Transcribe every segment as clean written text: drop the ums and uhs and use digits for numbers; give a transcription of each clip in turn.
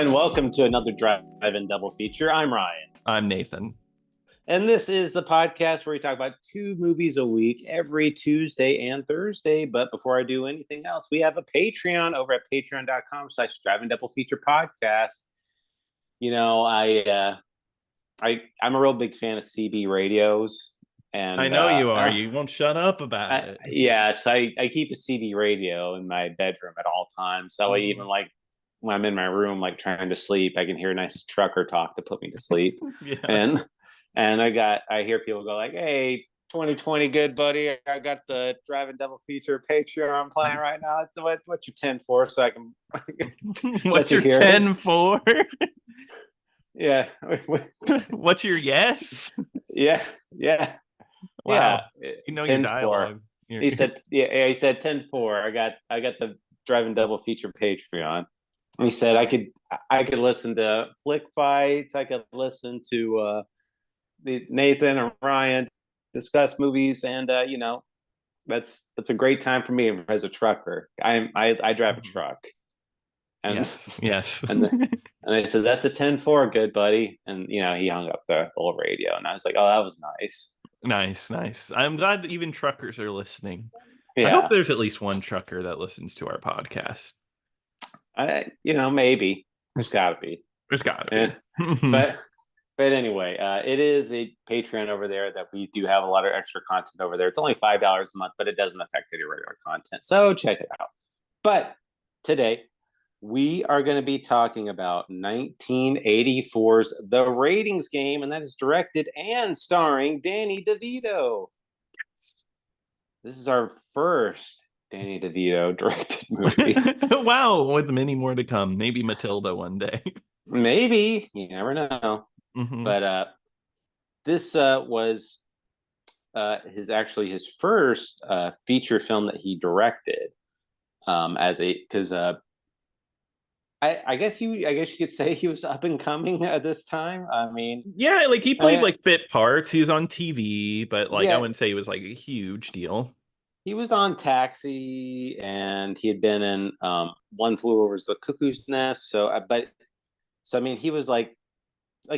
and welcome to another Drive-In Double Feature. I'm Ryan. I'm Nathan. And this is the podcast where we talk about 2 movies a week every Tuesday and Thursday. But before I do anything else, we have a Patreon over at patreon.com/Drive-In Double Feature podcast. You know, I'm a real big fan of CB radios. And I know you are. You won't shut up about it. Yes, I keep a CB radio in my bedroom at all times. So I even like when I'm in my room, like trying to sleep, I can hear a nice trucker talk to put me to sleep. Yeah. And I hear people go like, "Hey, 2020, good buddy. I got the Drive-In Double Feature Patreon I'm playing right now. What's your 10 for? So I can What's your 10 for? Yeah. What's your yes? Yeah. Wow. Yeah. You know your dialogue. He said 10-4. I got the Drive-In Double Feature Patreon. He said I could listen to flick fights. I could listen to Nathan and Ryan discuss movies, and that's a great time for me as a trucker. I drive a truck, and yes. and I said that's a 10-4, good buddy, and he hung up the old radio, and I was like, oh, that was nice. Nice. I'm glad that even truckers are listening. Yeah. I hope there's at least one trucker that listens to our podcast. Maybe there's gotta be. But anyway, it is a Patreon over there that we do have a lot of extra content over there. It's only $5 a month, but it doesn't affect any regular content. So check it out. But today we are going to be talking about 1984's The Ratings Game, and that is directed and starring Danny DeVito. This is our first Danny DeVito directed movie. Wow, with many more to come. Maybe Matilda one day. Maybe. You never know. Mm-hmm. But this was his first feature film that he directed. I guess you could say he was up and coming at this time. I mean, yeah, like he played like bit parts. He was on TV, but like I wouldn't say he was like a huge deal. He was on Taxi, and he had been in One Flew Over the Cuckoo's Nest. So I mean, he was like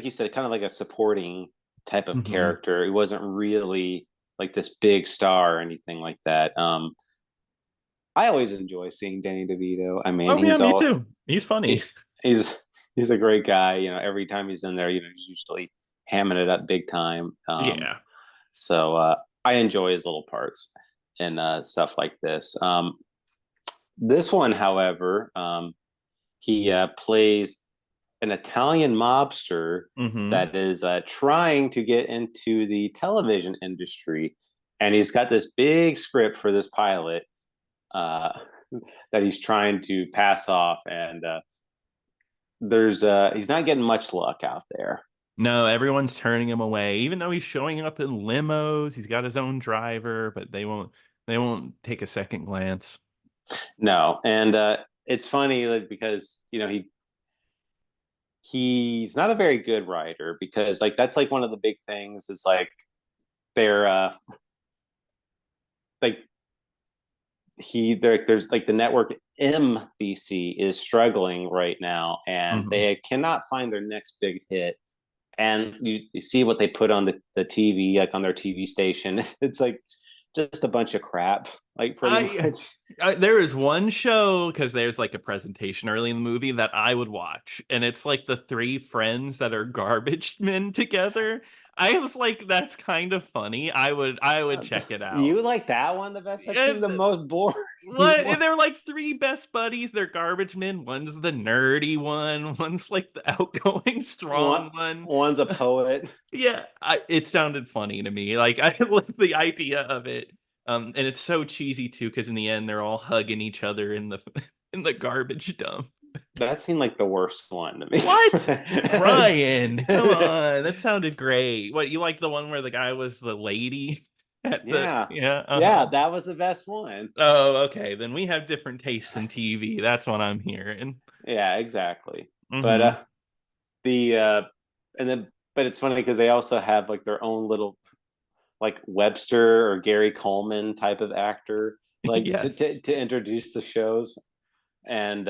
you said, kind of like a supporting type of character. He wasn't really like this big star or anything like that. I always enjoy seeing Danny DeVito. I mean, me too. He's funny. He's a great guy. Every time he's in there, he's usually hamming it up big time. Yeah. So I enjoy his little parts and stuff like this. This one, however, he plays an Italian mobster that is trying to get into the television industry, and he's got this big script for this pilot that he's trying to pass off, and he's not getting much luck out there. No, everyone's turning him away, even though he's showing up in limos. He's got his own driver, but they won't take a second glance. No, and it's funny, like, because he's not a very good writer, because like that's like one of the big things is like they're like there's like the network MBC is struggling right now, and they cannot find their next big hit. And you see what they put on the TV, like on their TV station. It's like just a bunch of crap, like pretty much. There is one show, because there's like a presentation early in the movie that I would watch, and it's like the 3 friends that are garbage men together. I was like, that's kind of funny. I would check it out. You like that one the best? That seemed the most boring. What? They're like 3 best buddies. They're garbage men. One's the nerdy one. One's like the outgoing, strong one. One's a poet. Yeah, it sounded funny to me. Like, I like the idea of it. And it's so cheesy too, because in the end they're all hugging each other in the garbage dump. That seemed like the worst one to me. What? Ryan, come on. That sounded great. What, you like the one where the guy was the lady? Yeah, that was the best one. Oh, okay. Then we have different tastes in TV. That's what I'm hearing. Yeah, exactly. But but it's funny because they also have like their own little like Webster or Gary Coleman type of actor, like to introduce the shows. And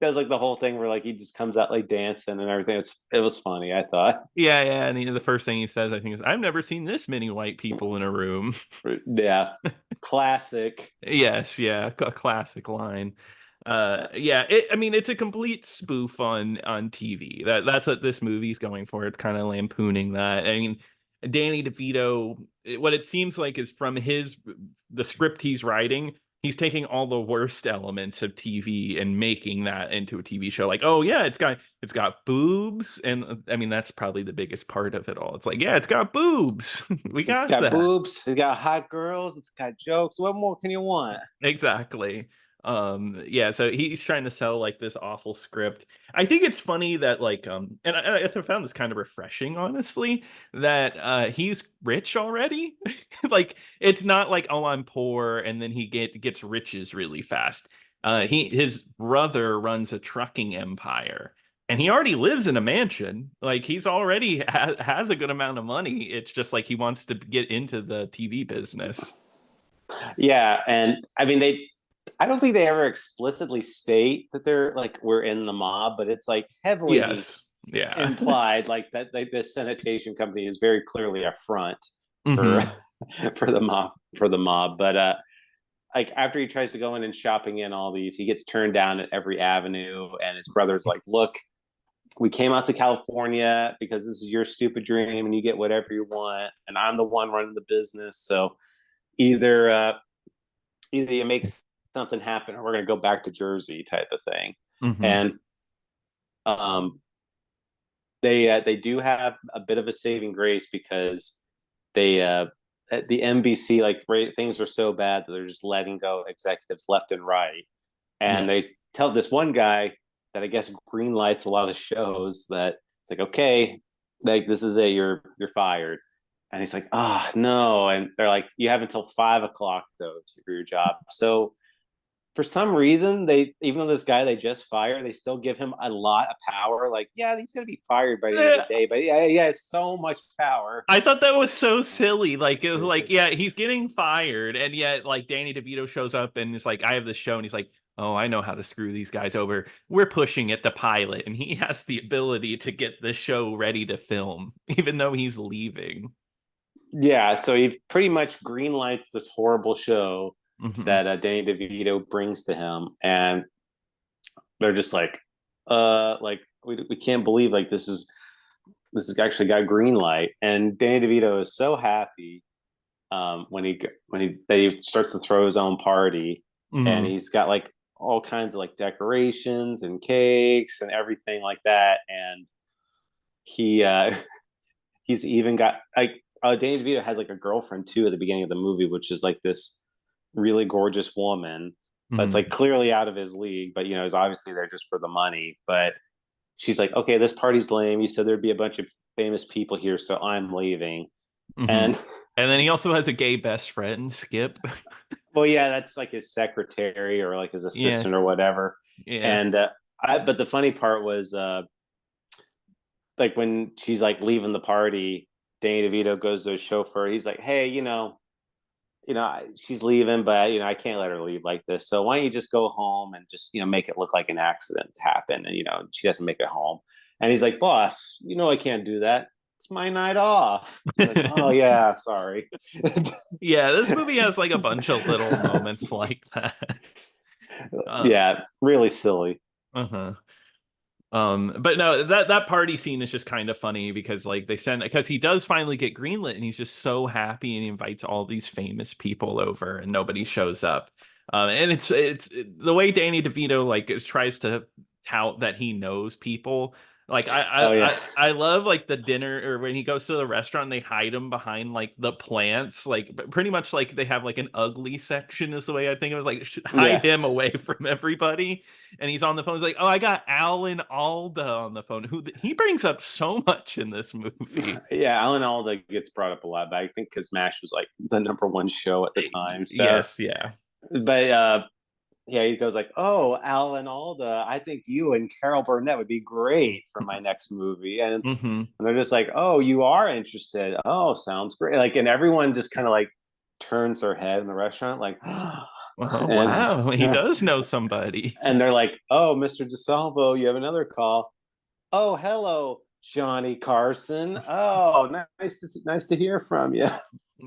does like the whole thing where like he just comes out like dancing and everything. It was funny, I thought. Yeah, yeah. And the first thing he says, I think, is, "I've never seen this many white people in a room." Yeah, classic. Yes, yeah, a classic line. Yeah, I mean, it's a complete spoof on TV. That's what this movie's going for. It's kind of lampooning that. I mean, Danny DeVito, what it seems like is from the script he's writing, he's taking all the worst elements of TV and making that into a TV show. Like, oh yeah, it's got boobs, and I mean that's probably the biggest part of it all. It's like, yeah, it's got boobs. We It's got got that. boobs. It's got hot girls. It's got jokes. What more can you want? Exactly. Yeah, so he's trying to sell like this awful script. I think it's funny that like and I found this kind of refreshing, honestly, that he's rich already. Like, it's not like, oh, I'm poor and then he gets riches really fast. His brother runs a trucking empire and he already lives in a mansion. Like, he's already has a good amount of money. It's just like he wants to get into the TV business. Yeah, and I mean I don't think they ever explicitly state that they're like we're in the mob, but it's like heavily Yes. Yeah. implied like that like this sanitation company is very clearly a front for Hmm. for the mob. But like after he tries to go in and shopping in all these, he gets turned down at every avenue, and his brother's like, look, we came out to California because this is your stupid dream and you get whatever you want, and I'm the one running the business. So either either you make something happen or we're going to go back to Jersey type of thing. Hmm. And um, they do have a bit of a saving grace because they at the NBC like things are so bad that they're just letting go executives left and right, and Yes. they tell this one guy that I guess green lights a lot of shows that it's like, okay, like this is it, you're fired. And he's like, ah, oh, no. And they're like, you have until 5 o'clock though to do your job. So for some reason, they even though this guy they just fired, they still give him a lot of power. Like, yeah, he's gonna be fired by the end of Eh, the day, but yeah, he has so much power. I thought that was so silly. Like, it was like, Stupid. yeah, he's getting fired, and yet like Danny DeVito shows up and is like, I have this show, and he's like, oh, I know how to screw these guys over. We're pushing it to pilot, and he has the ability to get the show ready to film, even though he's leaving. Yeah, so he pretty much green lights this horrible show Hmm. that Danny DeVito brings to him, and they're just like we can't believe like this is actually got green light, and Danny DeVito is so happy when he starts to throw his own party, and Hmm. he's got like all kinds of like decorations and cakes and everything like that, and he he's even got like Danny DeVito has like a girlfriend too at the beginning of the movie, which is like this really gorgeous woman that's like Hmm. clearly out of his league, but you know is obviously there just for the money. But she's like, okay, this party's lame. You said there'd be a bunch of famous people here, so I'm leaving. Hmm. And And then he also has a gay best friend, Skip. well, yeah, that's like his secretary or like his Yeah, assistant or whatever. yeah. And but the funny part was like when she's like leaving the party, Danny DeVito goes to a chauffeur. He's like, hey, she's leaving, but I can't let her leave like this. So why don't you just go home and just make it look like an accident happened, and she doesn't make it home. And he's like, boss, I can't do that. It's my night off. He's like, oh yeah, sorry. Yeah, this movie has like a bunch of little moments like that. Um, Yeah, really silly. uh-huh. But no, that party scene is just kind of funny because like because he does finally get greenlit and he's just so happy and he invites all these famous people over and nobody shows up. And it's the way Danny DeVito like tries to tout that he knows people. Like I, Oh I yeah, I I love like the dinner or when he goes to the restaurant and they hide him behind like the plants, like pretty much like they have like an ugly section is the way I think it was like hide yeah, him away from everybody. And he's on the phone. He's like, "Oh, I got Alan Alda on the phone." He brings up so much in this movie. yeah. Alan Alda gets brought up a lot, but I think because MASH was like the number one show at the time. So, Yes, yeah. but yeah, he goes like, "Oh, Alan Alda, I think you and Carol Burnett would be great for my next movie." Hmm. And they're just like, "Oh, you are interested? Oh, sounds great!" Like, and everyone just kind of like turns their head in the restaurant, like, Oh, And wow. He does know somebody. and they're like, "Oh, Mr. DeSalvo, you have another call. Oh, hello, Johnny Carson. Oh, nice to hear from you."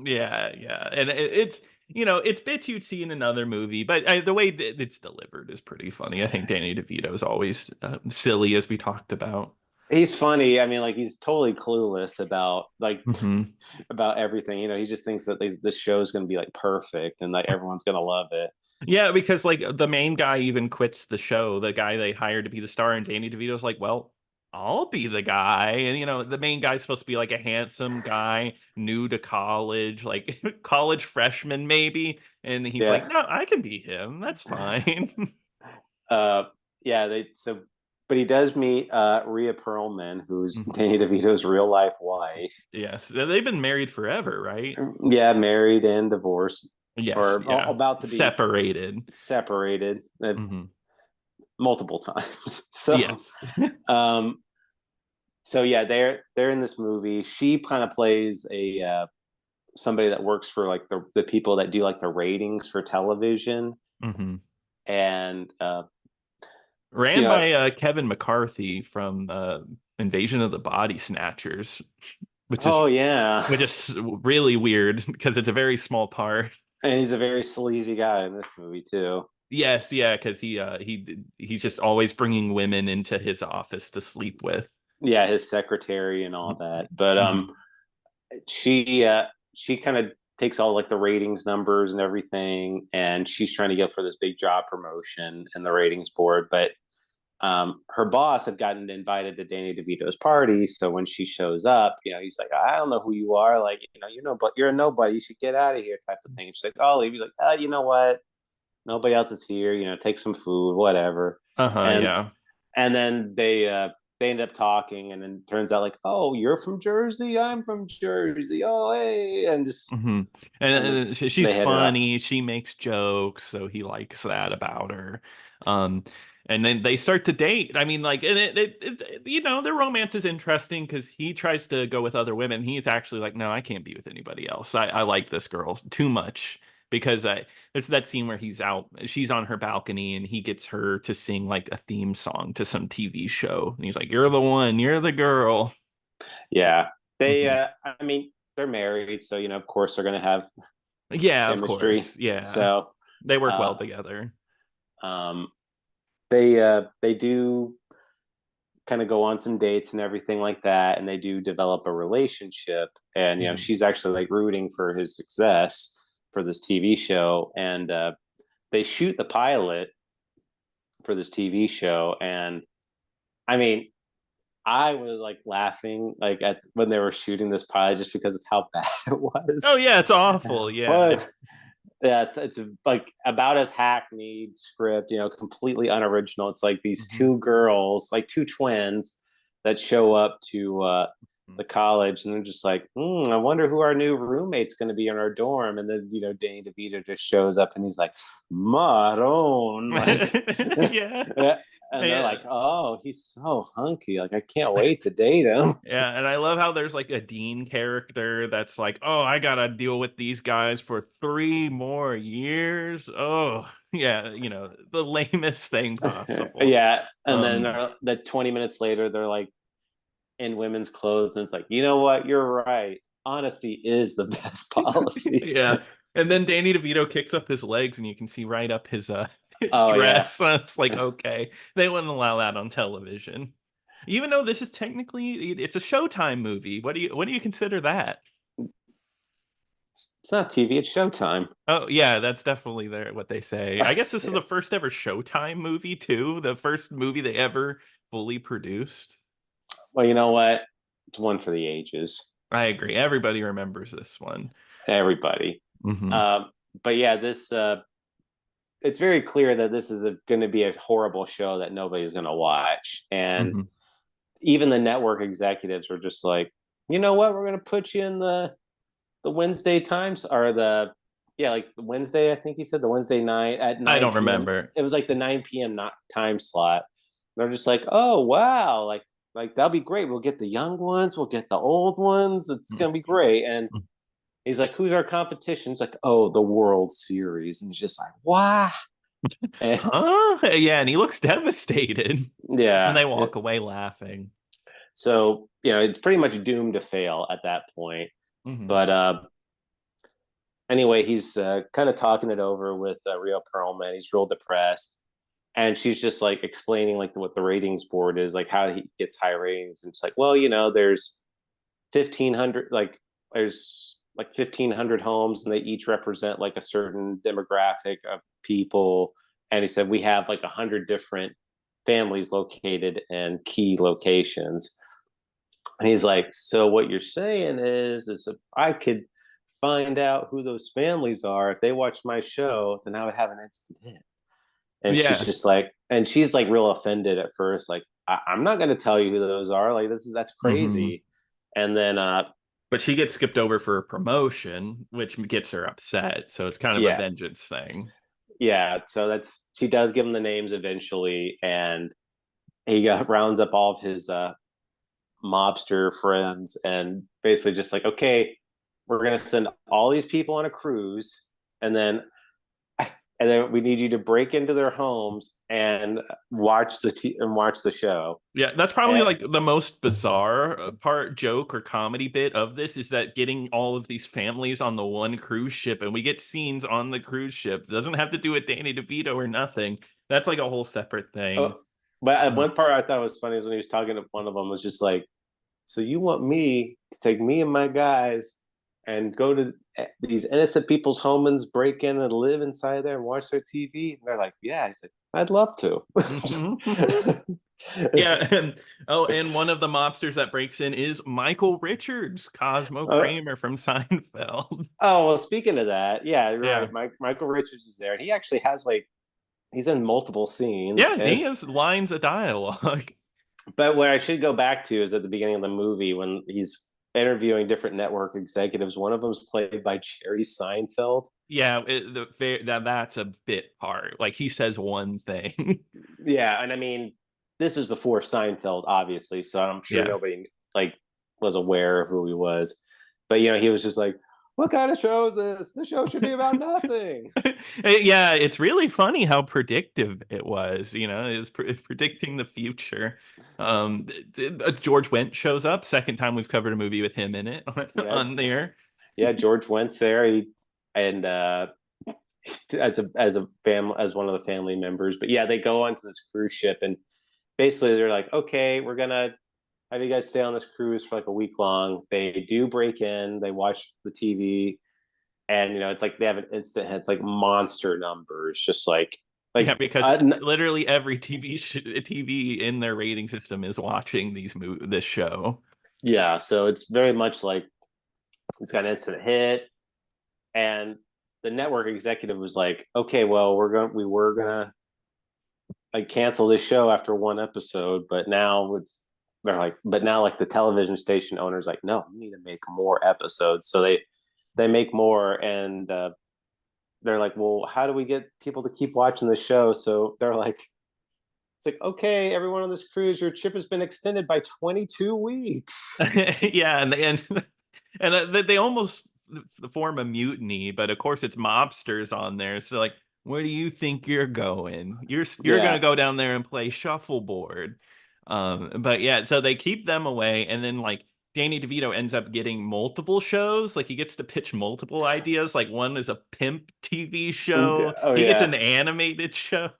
Yeah, yeah. And it's, it's bits you'd see in another movie, but the way that it's delivered is pretty funny. I think Danny DeVito is always silly, as we talked about. He's funny. I mean, like he's totally clueless Hmm. about everything. He just thinks that this show is going to be like perfect and like everyone's going to love it. Yeah, because like the main guy even quits the show, the guy they hired to be the star, and Danny DeVito's like, well, I'll be the guy. And the main guy's supposed to be like a handsome guy, new to college, like college freshman maybe. And he's like, Yeah. no, I can be him. That's fine. Uh, yeah. But he does meet Rhea Perlman, who's Mhm. Danny DeVito's real life wife. Yes, they've been married forever, right? Yeah, married and divorced, Yes, or yeah. about to be Separated. separated Hmm. multiple times. Yes. Um, so yeah, they're in this movie. She kind of plays a somebody that works for like the people that do like the ratings for television, Hmm. and you Ran know, by Kevin McCarthy from Invasion of the Body Snatchers, which is oh yeah, which is really weird because it's a very small part. and he's a very sleazy guy in this movie too. Yes, yeah, because he's just always bringing women into his office to sleep with. Yeah, his secretary and all that. But Mhm. she kind of takes all like the ratings numbers and everything, and she's trying to get for this big job promotion in the ratings board. But her boss had gotten invited to Danny DeVito's party, so when she shows up, he's like, "I don't know who you are, like, but you're a nobody. You should get out of here," type of thing. And she's like, "Oh, leave." He's like, "You know what? Nobody else is here. Take some food, whatever." Uh-huh, And yeah. and then they end up talking, and then turns out like, "Oh, you're from Jersey. I'm from Jersey. Oh, hey," and just Hmm. and then And she's they hit it off. funny. She makes jokes, so he likes that about her. Um, and then they start to date. I mean, like, and their romance is interesting because he tries to go with other women. He's actually like, no, I can't be with anybody else. I like this girl too much because there's that scene where she's on her balcony, and he gets her to sing like a theme song to some TV show. And he's like, you're the one, you're the girl. Yeah, they. Hmm. I mean, they're married, so of course they're gonna have Yeah, of chemistry. course. Yeah. So, They work well uh, together. um, they do kind of go on some dates and everything like that, and they do develop a relationship. And Mhm. she's actually like rooting for his success for this TV show, and they shoot the pilot for this TV show, and I mean, I was like laughing like at when they were shooting this pilot just because of how bad it Oh was. yeah, it's awful. Yeah. Well, yeah, it's like about as hackneyed script, completely unoriginal. It's like these Mhm. two girls, like two twins, that show up to the college, and they're just like, I wonder who our new roommate's going to be in our dorm. And then Danny DeVito just shows up, and he's like, Maroon, like, Yeah. and they're Yeah. like, oh, he's so hunky, like I can't wait to date him. Yeah, and I love how there's like a Dean character that's like, "Oh, I gotta deal with these guys for 3 more years." Oh, yeah, the lamest thing possible. Yeah, and then Um, the 20 minutes later, they're like in women's clothes, and it's like, you know what, you're right, honesty is the best policy. yeah, and then Danny DeVito kicks up his legs, and you can see right up his his Oh yeah. dress. It's like, okay, they wouldn't allow that on television, even though this is technically it's a Showtime movie. What do you consider that? It's not TV, it's Showtime. Oh yeah, that's definitely what they say. I guess this is the first ever Showtime movie too, the first movie they ever fully produced. Well, you know what, it's one for the ages. I agree. Everybody remembers this one. Everybody. Hmm. um but yeah, this it's very clear that this is going to be a horrible show that nobody's going to watch. And Hmm. even the network executives were just like, you know what, we're going to put you in the Wednesday times, or the yeah, like the Wednesday, I think he said the Wednesday night at I 9 don't p.m. remember. It was like the 9 p.m. not time slot. They're just like, oh wow, like that'll be great. We'll get the young ones, we'll get the old ones. It's gonna be great. And He's like, "Who's our competition?" It's like, "Oh, the World Series." And he's just like, "Wow." And Huh? Yeah, and he looks devastated. And yeah. they walk away laughing. So, it's pretty much doomed to fail at that point. Hmm. But anyway, he's kind of talking it over with Rio Perlman. He's real depressed. And she's just like explaining like what the ratings board is, like how he gets high ratings. And it's like, well, there's 1,500, like there's like 1,500 homes and they each represent like a certain demographic of people. And he said, we have like 100 different families located in key locations. And he's like, so what you're saying is if I could find out who those families are, if they watch my show, then I would have an instant hit. And Yeah. she's like real offended at first, like, I'm not going to tell you who those are. Like, that's Hmm. crazy. And then, But she gets skipped over for a promotion, which gets her upset. So it's kind of a yeah, vengeance thing. yeah. So she does give him the names eventually. And he rounds up all of his mobster friends and basically just like, okay, we're going to send all these people on a cruise. And then we need you to break into their homes and watch the show. Yeah, that's probably And like the most bizarre part, joke or comedy bit of this is that getting all of these families on the one cruise ship, and we get scenes on the cruise ship. It doesn't have to do with Danny DeVito or nothing. That's like a whole separate thing. but Uh, one part I thought was funny is when he was talking to one of them was just like, so you want me to take me and my guys and go to these innocent people's homes, break in and live inside there and watch their TV? And they're like, yeah. He's like, I'd love to. yeah, and one of the mobsters that breaks in is Michael Richards, Cosmo uh, Kramer from Seinfeld. oh well, speaking of that, yeah, you're Yeah. right. Michael Richards is there, and he actually has like he's in multiple scenes. Yeah, he And has lines of dialogue. but what I should go back to is at the beginning of the movie when he's interviewing different network executives. One of them is played by Jerry Seinfeld. Yeah, that's a bit part. Like he says one thing. Yeah, and I mean, this is before Seinfeld, obviously, so I'm sure Yeah. nobody like was aware of who he was. But he was just like, "What kind of show is this? The show should be about nothing." Yeah, it's really funny how predictive it was. Is predicting the future. George Wendt shows up. Second time we've covered a movie with him in it Yeah, on there. yeah. George Wentz there, and as one of the family members. But yeah, they go onto this cruise ship, and basically they're like, okay, we're gonna have you guys stay on this cruise for like a week long. They do break in, they watch the TV, and it's like they have an instant hit. It's like monster numbers, just Yeah, like because literally every TV in their rating system is watching this show. yeah. So it's very much like it's got an instant hit, and the network executive was like, okay, well, we were gonna like cancel this show after one episode, but now like the television station owner's like, no, we need to make more episodes. So they make more, and they're like, well, how do we get people to keep watching the show? So they're like, it's like, okay, everyone on this cruise, your trip has been extended by 22 weeks. Yeah, and they almost form a mutiny, but of course it's mobsters on there. So like, where do you think you're going? You're gonna Yeah. go down there and play shuffleboard. But yeah, so they keep them away, and then like Danny DeVito ends up getting multiple shows. Like he gets to pitch multiple ideas. Like one is a pimp TV show. Oh He gets yeah. an animated show.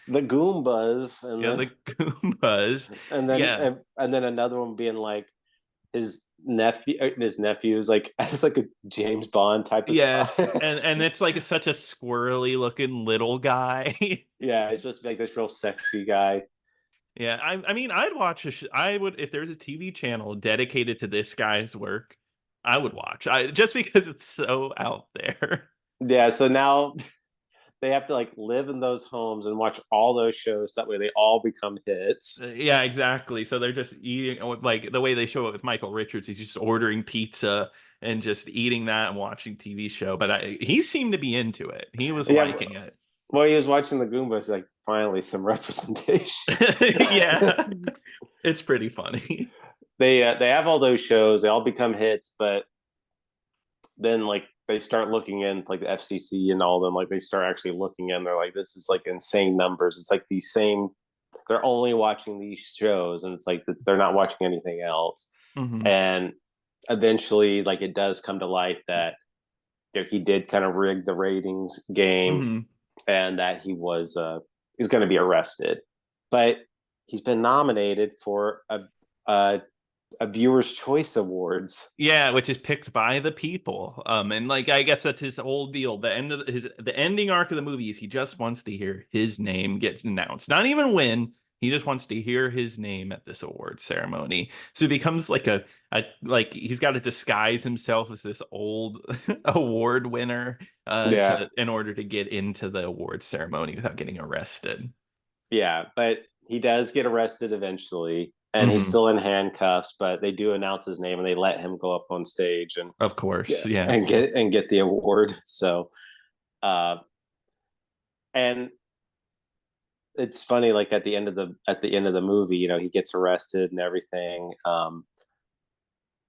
The Goombas, Yeah, the Goombas. Yeah. and then another one being like his nephew's like as like a James Bond type of Yes, spy. and it's like such a squirrely looking little guy. Yeah, he's supposed to be like this real sexy guy. Yeah, I mean, I'd watch I would if there's a TV channel dedicated to this guy's work, I would watch. Just because it's so out there. Yeah, so now they have to like live in those homes and watch all those shows. That way they all become hits. Yeah, exactly. So they're just eating like the way they show it with Michael Richards. He's just ordering pizza and just eating that and watching TV show. But he seemed to be into it. He was Yeah, liking it. well, he was watching the Goombas, like finally some representation. Yeah, it's pretty funny. They have all those shows, they all become hits, but then like they start looking in like the FCC and all of them, like they start actually looking in. They're like, this is like insane numbers. It's like the same. They're only watching these shows, and it's like they're not watching anything else. Mm-hmm. And eventually, like it does come to light that he did kind of rig the ratings game, Mm-hmm. and that he's going to be arrested. But he's been nominated for a Viewers' Choice Awards. Yeah, which is picked by the people. And like I guess that's his whole deal. The ending arc of the movie is he just wants to hear his name gets announced. Not even win. He just wants to hear his name at this award ceremony. So it becomes like a like he's got to disguise himself as this old award winner Yeah, in order to get into the award ceremony without getting arrested. yeah, but he does get arrested eventually, and he's Mm-hmm. still in handcuffs. But they do announce his name, and they let him go up on stage and Of course, yeah. get the award. So, uh, and it's funny, like at the end of the movie, he gets arrested and everything.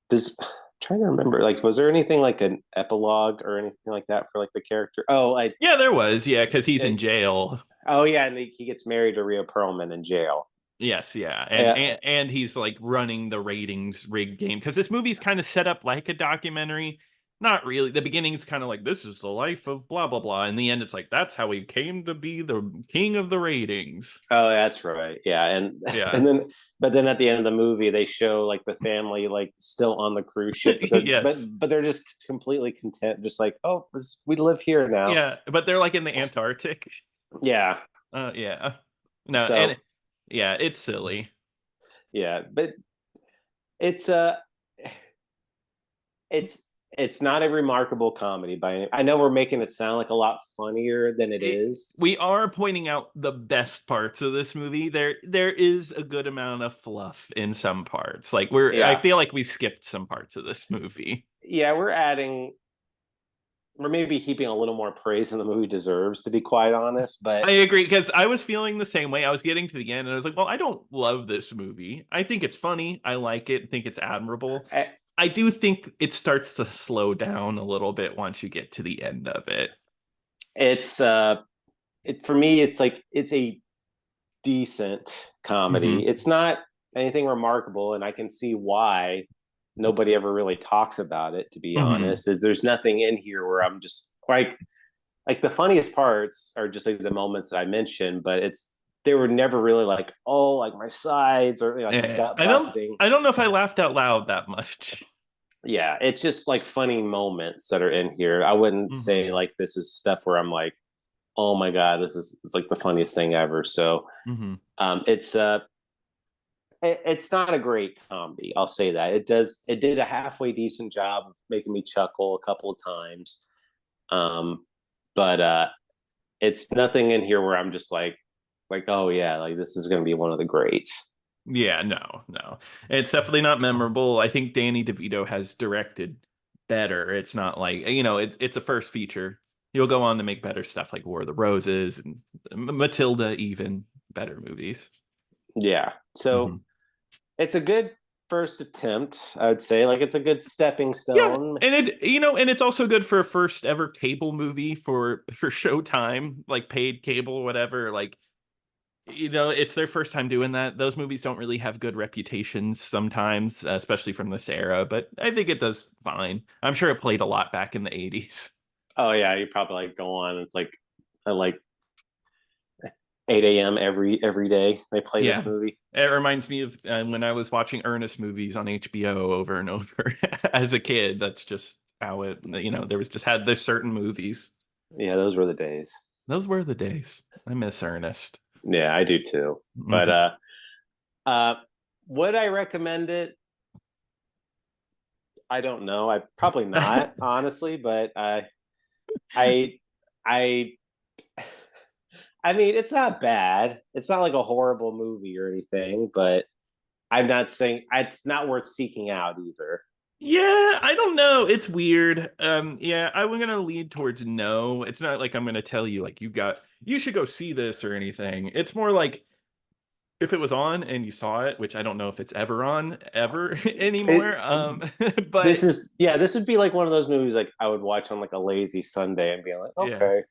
Does trying to remember, like, was there anything like an epilogue or anything like that for like the character? Oh, Yeah, there was, yeah, because he's in it, jail. oh yeah, and he gets married to Rhea Perlman in jail. Yes, yeah, and Yeah, and he's like running the ratings rig game because this movie's kind of set up like a documentary. Not really. The beginning's kind of like this is the life of blah blah blah. In the end, it's like that's how he came to be the king of the ratings. oh, that's right. Yeah, and Yeah. and then but then at the end of the movie, they show like the family like still on the cruise ship, but they're Yes. but they're just completely content, just like, oh, we live here now. Yeah, but they're like in the Antarctic. Yeah. Yeah. No, So and yeah, it's silly. yeah, but it's it's it's not a remarkable comedy by any. I know we're making it sound like a lot funnier than it is. We are pointing out the best parts of this movie. There is a good amount of fluff in some parts. Like I Yeah, feel like we skipped some parts of this movie. yeah, we're maybe heaping a little more praise than the movie deserves, to be quite honest. But I agree because I was feeling the same way. I was getting to the end and I was like, well, I don't love this movie. I think it's funny. I like it. I think it's admirable. eh, I do think it starts to slow down a little bit once you get to the end of it. it's for me, it's like it's a decent comedy. Hmm. It's not anything remarkable, and I can see why nobody ever really talks about it. To be Hmm. honest, there's nothing in here where I'm just like the funniest parts are just like the moments that I mentioned, but they were never really like, oh, like my sides or like Yeah, gut busting. I don't know if I laughed out loud that much. Yeah, it's just like funny moments that are in here. I wouldn't say Hmm. like this is stuff where I'm like, oh my god, it's like the funniest thing ever. So Hmm. it's it's not a great comedy. I'll say that it did a halfway decent job of making me chuckle a couple of times. Um, but it's nothing in here where I'm just like, oh yeah, like this is going to be one of the greats. Yeah, no, no. It's definitely not memorable. I think Danny DeVito has directed better. It's not like, it's a first feature. He'll go on to make better stuff like War of the Roses and Matilda, even better movies. Yeah, Hmm. so it's a good first attempt. I would say like it's a good stepping Yeah, stone. and and it's also good for a first ever cable movie for Showtime, like paid cable, whatever. Like, it's their first time doing that. Those movies don't really have good reputations sometimes, especially from this era, but I think it does fine. I'm sure it played a lot back in the 80s. Oh yeah, you probably like go on. It's like 8 a.m. every day they play this Yeah. movie. It reminds me of when I was watching Ernest movies on HBO over and over as a kid. That's just how there was just had there's certain movies. Yeah, those were the days. Those were the days. I miss Ernest. Yeah, I do too. But Mhm. uh, would I recommend it? I don't know. I probably not, honestly. But I, I, I mean, it's not bad. It's not like a horrible movie or anything. But I'm not saying it's not worth seeking out either. Yeah, I don't know. It's weird. Yeah, I'm gonna lead towards no. It's not like I'm gonna tell you like you should go see this or anything. It's more like if it was on and you saw it, which I don't know if it's ever on ever anymore. But this would be like one of those movies like I would watch on like a lazy Sunday and be like, yeah, okay.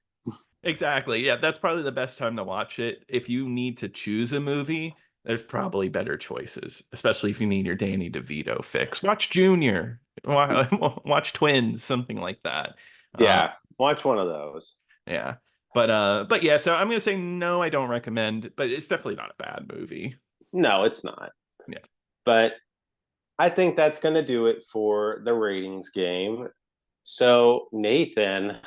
exactly. Yeah, that's probably the best time to watch it. If you need to choose a movie, there's probably better choices, especially if you need your Danny DeVito fix. Watch Junior, watch Twins, something like that. Yeah, watch one of those. Yeah. But yeah, so I'm gonna say no, I don't recommend, but it's definitely not a bad movie. No, it's not. Yeah. But I think that's going to do it for the ratings game. So, Nathan,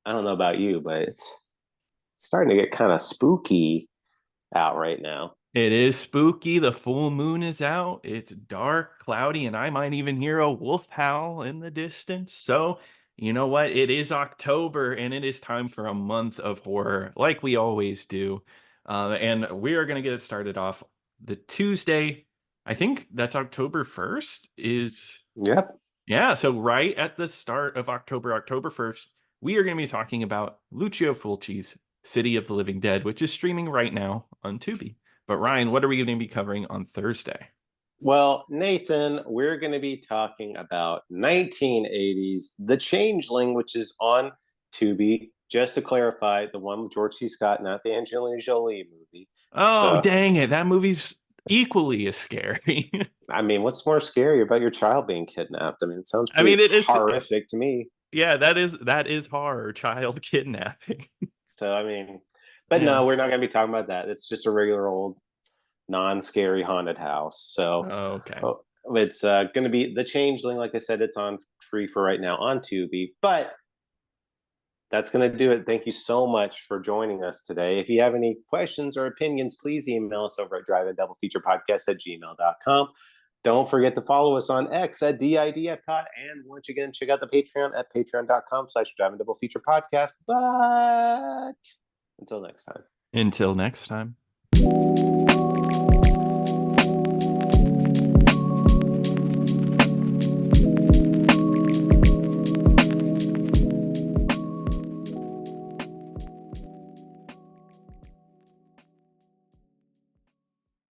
I don't know about you, but it's starting to get kind of spooky out right now. It is spooky. The full moon is out. It's dark, cloudy, and I might even hear a wolf howl in the distance. So, you know what? It is October, and it is time for a month of horror, like we always do. And we are going to get it started off the Tuesday. I think that's October 1st is. Yep. Yeah, so right at the start of October, October 1st, we are going to be talking about Lucio Fulci's City of the Living Dead, which is streaming right now on Tubi. But Ryan, what are we going to be covering on Thursday? Well, Nathan, we're going to be talking about 1980s The Changeling, which is on Tubi. Just to clarify, the one with George C. Scott, not the Angelina Jolie movie. Oh, So, dang it. That movie's equally as scary. I mean, what's more scary about your child being kidnapped? I mean, it sounds I mean, pretty it is horrific to me. yeah, that is horror, child kidnapping. So, I mean, but Yeah. no, we're not going to be talking about that. It's just a regular old non-scary haunted house. So Okay. it's going to be The Changeling. Like I said, it's on free for right now on Tubi. But that's going to do it. Thank you so much for joining us today. If you have any questions or opinions, please email us over at driveandoublefeaturepodcast@gmail.com. Don't forget to follow us on X at DIDFpod. And once again, check out the Patreon at patreon.com/driveandoublefeaturepodcast. But until next time. Until next time.